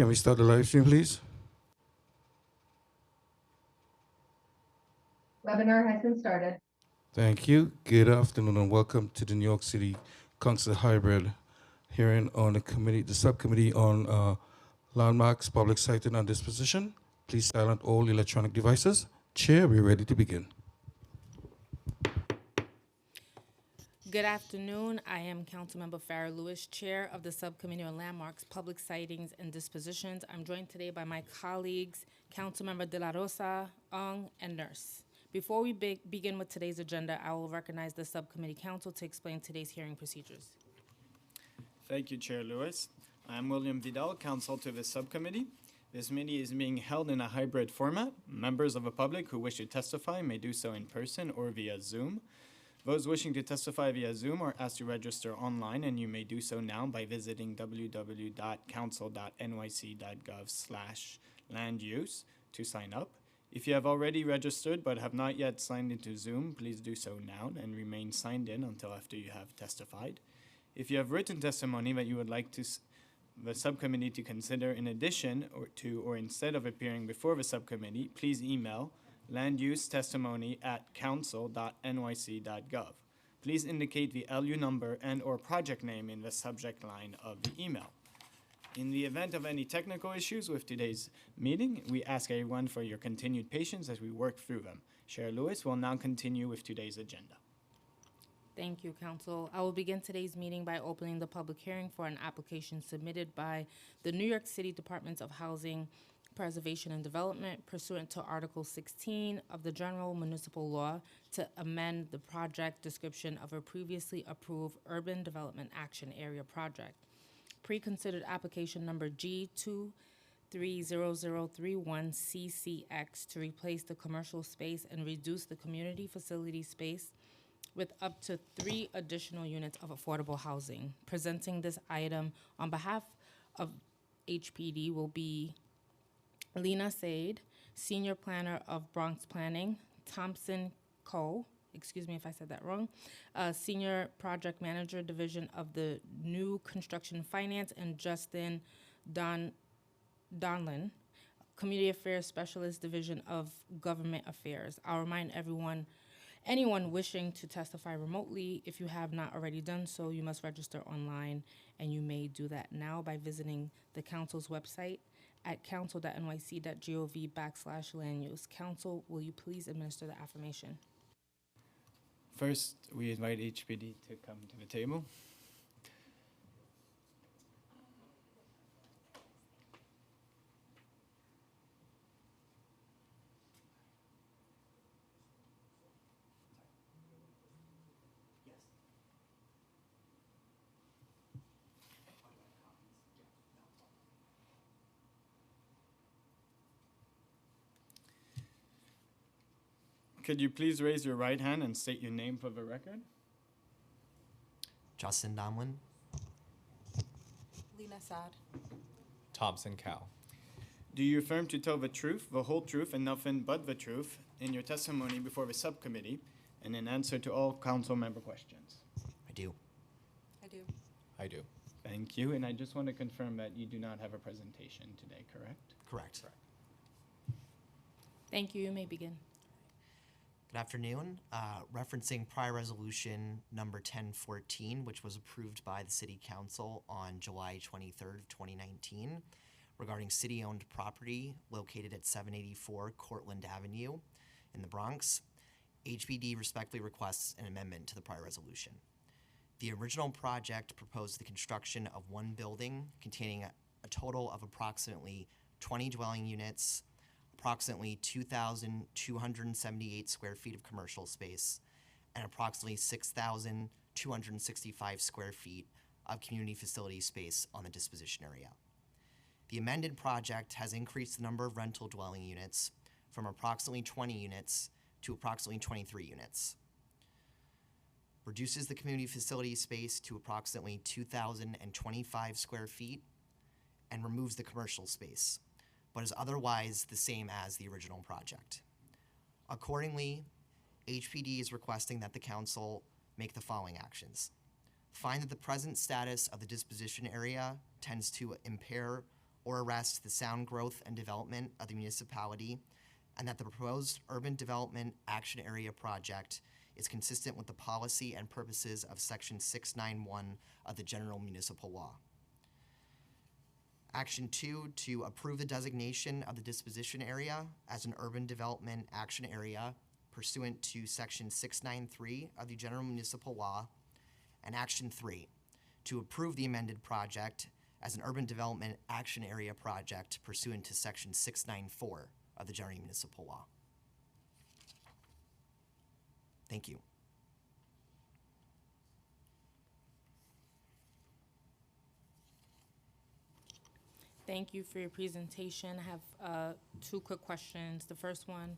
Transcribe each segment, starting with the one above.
Can we start the live stream, please? Webinar has been started. Thank you. Good afternoon and welcome to the New York City Council hybrid hearing on the subcommittee on landmarks, public siting, and disposition. Please silence all electronic devices. Chair, we're ready to begin. Good afternoon. I am Councilmember Farah Lewis, Chair of the Subcommittee on Landmarks, Public Sightings, and Dispositions. I'm joined today by my colleagues, Councilmember De La Rosa, Ong, and Nurse. Before we begin with today's agenda, I will recognize the Subcommittee Council to explain today's hearing procedures. Thank you, Chair Lewis. I'm William Vidal, Counsel to the Subcommittee. This meeting is being held in a hybrid format. Members of the public who wish to testify may do so in person or via Zoom. Those wishing to testify via Zoom are asked to register online, and you may do so now by visiting www.council.nyc.gov/landuse to sign up. If you have already registered but have not yet signed into Zoom, please do so now and remain signed in until after you have testified. If you have written testimony that you would like the subcommittee to consider in addition or instead of appearing before the subcommittee, please email landuse_testimony@council.nyc.gov. Please indicate the LU number and or project name in the subject line of the email. In the event of any technical issues with today's meeting, we ask everyone for your continued patience as we work through them. Chair Lewis will now continue with today's agenda. Thank you, Council. I will begin today's meeting by opening the public hearing for an application submitted by the New York City Department of Housing, Preservation and Development pursuant to Article 16 of the General Municipal Law to amend the project description of a previously approved Urban Development Action Area project. Pre-considered application number G230031CCX to replace the commercial space and reduce the community facility space with up to 3 additional units of affordable housing. Presenting this item on behalf of HPD will be Lena Said, Senior Planner of Bronx Planning, Thompson Coe, excuse me if I said that wrong, Senior Project Manager Division of the New Construction Finance, and Justin Donlin, Community Affairs Specialist Division of Government Affairs. I'll remind anyone wishing to testify remotely, if you have not already done so, you must register online, and you may do that now by visiting the council's website at council.nyc.gov/land-use. Council, will you please administer the affirmation? First, we invite HPD to come to the table. Could you please raise your right hand and state your name for the record? Justin Donlin. Lena Saad. Thompson Cow. Do you affirm to tell the truth, the whole truth, and nothing but the truth in your testimony before the subcommittee and in answer to all council member questions? I do. I do. I do. Thank you, and I just want to confirm that you do not have a presentation today, correct? Correct. Thank you. You may begin. Good afternoon. Referencing prior resolution number 1014, which was approved by the City Council on July 23rd, 2019, regarding city-owned property located at 784 Cortlandt Avenue in the Bronx, HPD respectfully requests an amendment to the prior resolution. The original project proposed the construction of one building containing a total of approximately 20 dwelling units, approximately 2,278 square feet of commercial space, and approximately 6,265 square feet of community facility space on the disposition area. The amended project has increased the number of rental dwelling units from approximately 20 units to approximately 23 units, reduces the community facility space to approximately 2,025 square feet, and removes the commercial space, but is otherwise the same as the original project. Accordingly, HPD is requesting that the council make the following actions. Find that the present status of the disposition area tends to impair or arrest the sound growth and development of the municipality, and that the proposed urban development action area project is consistent with the policy and purposes of Section 691 of the General Municipal Law. Action 2, to approve the designation of the disposition area as an urban development action area pursuant to Section 693 of the General Municipal Law. And Action 3, to approve the amended project as an urban development action area project pursuant to Section 694 of the General Municipal Law. Thank you. Thank you for your presentation. I have two quick questions. The first one,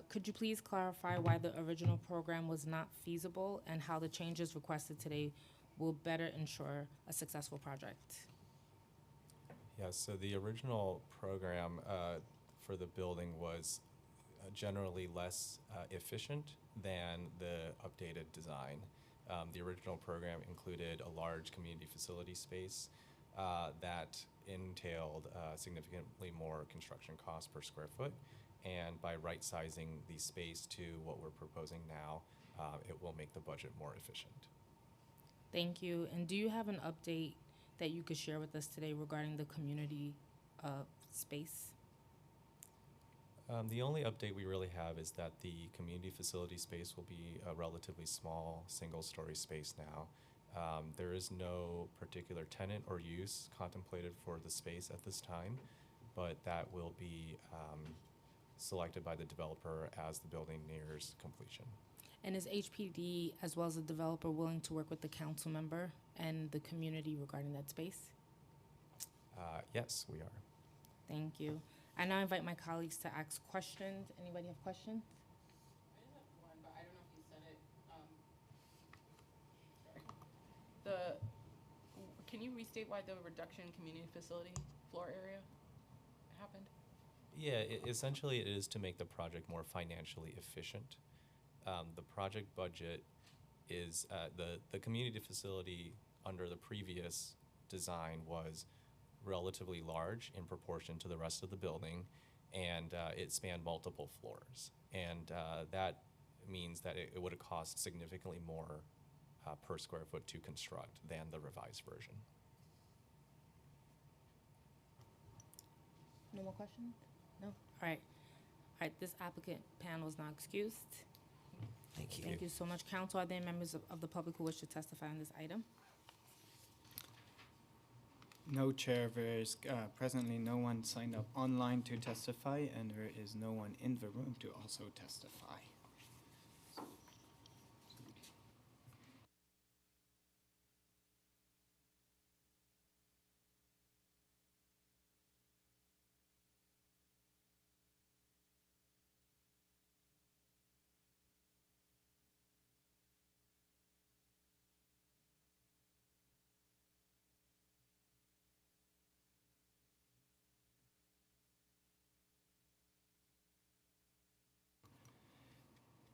could you please clarify why the original program was not feasible and how the changes requested today will better ensure a successful project? Yes, so the original program for the building was generally less efficient than the updated design. The original program included a large community facility space that entailed significantly more construction costs per square foot. And by right-sizing the space to what we're proposing now, it will make the budget more efficient. Thank you. And do you have an update that you could share with us today regarding the community space? The only update we really have is that the community facility space will be a relatively small single-story space now. There is no particular tenant or use contemplated for the space at this time, but that will be selected by the developer as the building nears completion. And is HPD, as well as the developer, willing to work with the council member and the community regarding that space? Yes, we are. Thank you. I now invite my colleagues to ask questions. Anybody have questions? I just have one, but I don't know if you said it. Sorry. Can you restate why the reduction in community facility floor area happened? Yeah, essentially it is to make the project more financially efficient. The project budget is, the community facility under the previous design was relatively large in proportion to the rest of the building, and it spanned multiple floors. And that means that it would have cost significantly more per square foot to construct than the revised version. No more questions? No? All right. All right, this applicant panel is now excused. Thank you. Thank you so much. Council, are there members of the public who wish to testify on this item? No, Chair. There is presently no one signed up online to testify, and there is no one in the room to also testify.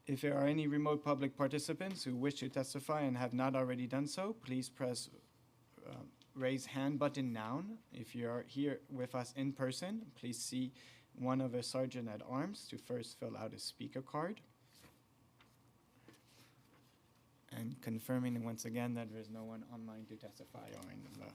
If there are any remote public participants who wish to testify and have not already done so, please press raise hand button now. If you are here with us in person, please see one of the sergeant at arms to first fill out a speaker card. And confirming once again that there is no one online to testify or in the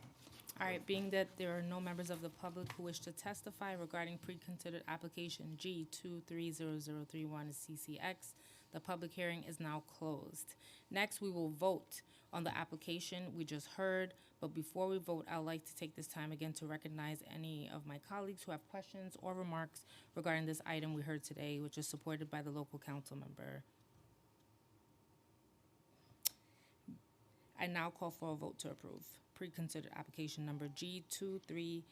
All right, being that there are no members of the public who wish to testify regarding pre-considered application G230031 CCX, the public hearing is now closed. Next, we will vote on the application we just heard, but before we vote, I'd like to take this time again to recognize any of my colleagues who have questions or remarks regarding this item we heard today, which is supported by the local council member. I now call for a vote to approve pre-considered application number G230031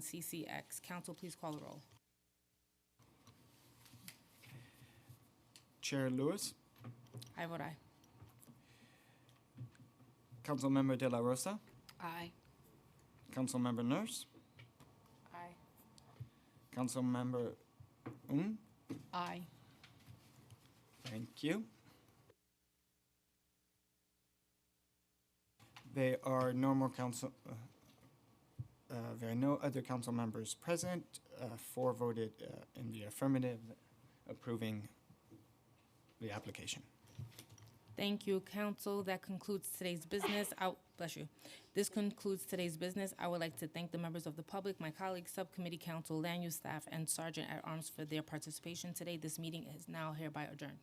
CCX. Council, please call the roll. Chair Lewis, I vote aye. Councilmember De La Rosa, Aye. Councilmember Nurse, Aye. Councilmember Aye. Thank you. There are no more there are no other council members present. 4 voted in the affirmative, approving the application. Thank you, council. That concludes today's business. Bless you. This concludes today's business. I would like to thank the members of the public, my colleagues, subcommittee council, land use staff, and Sergeant at Arms for their participation today. This meeting is now hereby adjourned.